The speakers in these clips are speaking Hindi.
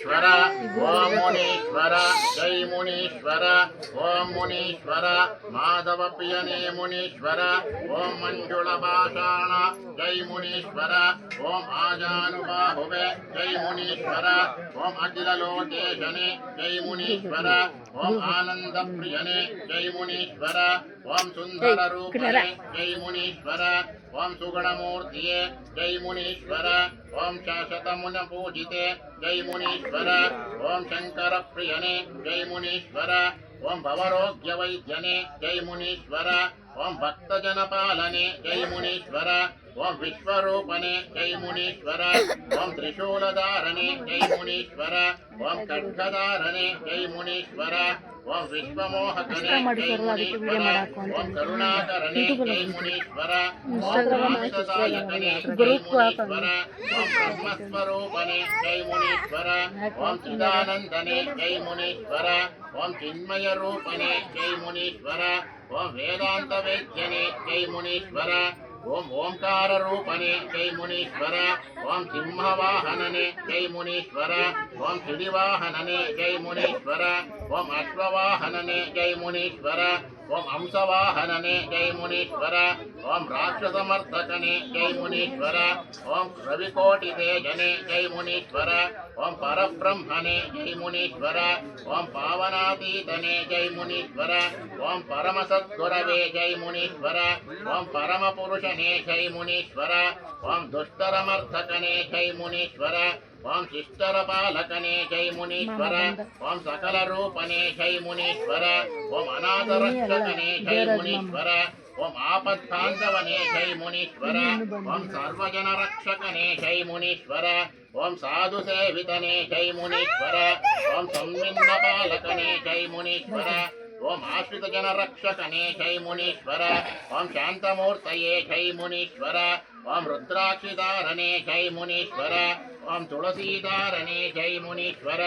मुनीश्वर ओम मुनीश्वर जय मुनीश्वर ओम मुनीश्वर माधव प्रियने मुनीश्वर ओम मंजुलभाषाण जय मुनीश्वर ओम आजानुबाहुवे जय मुनीश्वर ओम अखिल लोकेशने जय मुनीश्वर ओम आनंद प्रियने जय मुनीश्वर ओम सुंदर रूपने जय मुनीश्वर ओम सुगुणमूर्तिये जय मुनीश्वर ओम शाश्वतमुन पूजिते जय मुनीश्वर ओम शंकर प्रियने जय मुनीश्वर ओम भवरोग्य वैद्यने जय मुनीश्वर ओम भक्तजन पालने जय मुनीश्वर ओम विश्वरूपने जय मुनीश्वर ओम त्रिशूलधारणे जय मुनीश्वर ओम खड्गधारणे जय मुनीश्वर ओम विश्वमोहकने जय मुनीश्वर ओम करुणाकरणे जय मुनीश्वर ओम नाशदायकने जय मुनीश्वर ओम ब्रह्मस्वरूपने जय मुनीश्वर ओम चिदानंदने जय मुनीश्वर ओम चिन्मय रूपने जय मुनीश्वर ओम वेदांत वेद्यने जय मुनीश्वर ओम ओंकार रूपने जय मुनीश्वर ओम सिंहवाहनने जय मुनीश्वर ओम श्रीवाहनने जय मुनीश्वर ओम अश्ववाहनने जय मुनीश्वर ओम हंसवाहनने जय मुनीश्वर ओम राक्षसमर्दकने जय मुनीश्वर ओम रविकोटितेजने जय मुनीश्वर ओम परब्रह्मणे जय मुनीश्वर ओम पावनातीतने जय मुनीश्वर ओम परमसद्गुरवे जय मुनीश्वर ओम परमपुरुषने जय मुनीश्वर ओम दुष्टरमर्दकने जय मुनीश्वर ओम शिष्टरपालकने जय मुनीश्वर ओम सकल रूपने जय मुनीश्वर ओम अनाथरक्षकने जय मुनीश्वर ओम आपत्तांतवने जय मुनीश्वर ओम सर्वजनरक्षकने जय मुनीश्वर ओम साधु सेवितने जय मुनीश्वर ओम संविन्नपालकने जय मुनीश्वर ओम आश्रित जन रक्षकने जय मुनीश्वर ओम शांतमूर्तये जय मुनीश्वर ओम रुद्राक्षिधारणे जय मुनीश्वर ओम तुलसीधारणे जय मुनीश्वर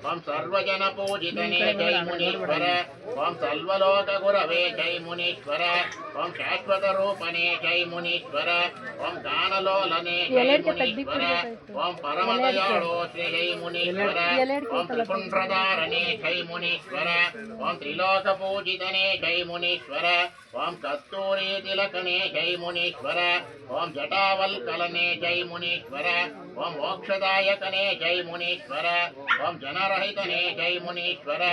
ओम सर्वजन पूजितने जय मुनीश्वर ओम सर्वलोक गुरवे जय मुनीश्वर ओम शाश्वत रूपने जय मुनीश्वर ओम गानलोलने जय मुनीश्वर ओम परमदयाळो श्री जय मुनीश्वर ओम त्रिपुंड्रधारणे जय मुनीश्वर ओम त्रिलोक पूजितने जय मुनीश्वर ओम कस्तूरी तिलकने जय मुनीश्वर ओम जटावल्कलने जय मुनीश्वर ओम मोक्षदायकने जय मुनीश्वर ओम जनरहितने जय मुनीश्वर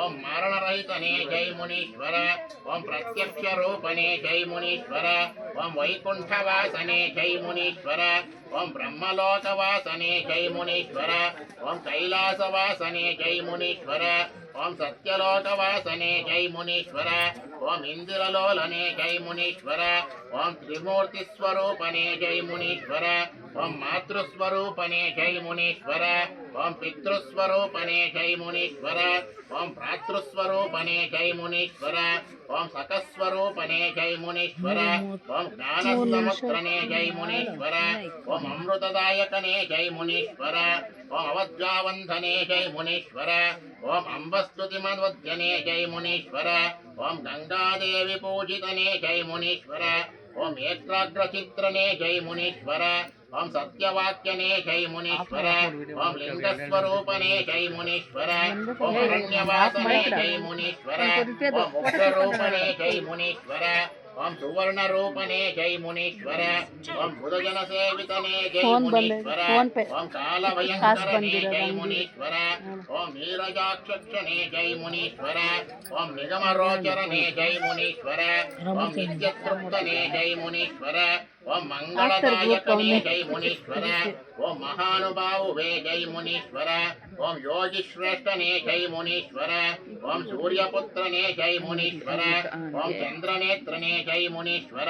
ओम मरणरहितने जय मुनीश्वर ओम प्रत्यक्ष रूपने जय मुनीश्वर ओम वैकुंठवासने जय मुनीश्वर ओम ब्रह्मलोकवासने जय मुनीश्वर ओम कैलासवासने जय मुनीश्वर ओम सत्यलोकवासने जय मुनीश्वर ओम इंद्रलोलने जय मुनीश्वर ओम त्रिमूर्तिस्वरूपने जय मुनीश्वर ओम मातृस्वरूपने जय मुनीश्वर ओम पितृस्वरूपने जय मुनीश्वर ओम भ्रातृस्वरूपने जय मुनीश्वर ओम सकस्वरूपने जय मुनीश्वर ओम ज्ञानसमुद्रने जय मुनीश्वर ओम अमृतदायकने जय मुनीश्वर ओम अवज्वावंधने जय मुनीश्वर ओम अंबस्तुतिमद्वद्यने जय मुनीश्वर ओम गंगादेवी पूजितने जय मुनीश्वर ओम एकाग्रचित्रने जय मुनीश्वर ओम सत्यवाक्यने जय मुनीश्वर ओम लिंगस्वरूपने जय मुनीश्वर ओम अरण्यवासने जय मुनीश्वर ओम उग्ररूपणे जय मुनीश्वर ओम सुवर्ण रूपने जय मुनीश्वर ओम बुधजन सेवितने जय मुनीश्वर ओम कालभयंकरने जय मुनीश्वर ओम नीरजाक्षने जय मुनीश्वर ओम निगमरोचरने जय मुनीश्वर ओम नित्यतृप्तने जय मुनीश्वर ओम मंगलदायकने जय मुनीश्वर ओम महानुभावे जय मुनीश्वर ओम योगिश्रेष्ठने जय मुनीश्वर ओम सूर्यपुत्रने जय मुनीश्वर ओम चंद्रनेत्रने जय मुनीश्वर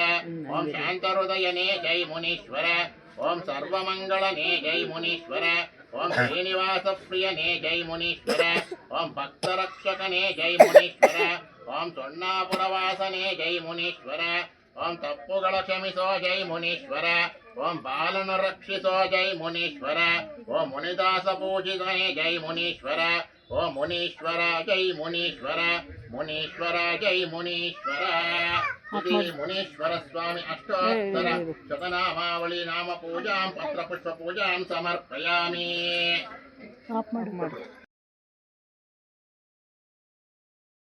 ओम शांतहृदयने जय मुनीश्वर ओम सर्वमंगलने जय मुनीश्वर ओम श्रीनिवास प्रियने जय मुनीश्वर ओम भक्तरक्षकने जय मुनीश्वर ओम सोन्नापुरवासने जय मुनीश्वर ओम तप्पुगळ क्षमिसो जय मुनीश्वर ओम बालन रक्षिसो जय मुनीश्वर ओम मुनिदास पूजितने जय मुनीश्वर ओम मुनीश्वर जय मुनीश्वर मुनीश्वर जय मुनीश्वर इति मुनीश्वर स्वामी अष्टोत्तर शतनामावली नाम पूजां पत्र पुष्प पूजां समर्पयामि। ಆಫ್ ಮಾಡಿ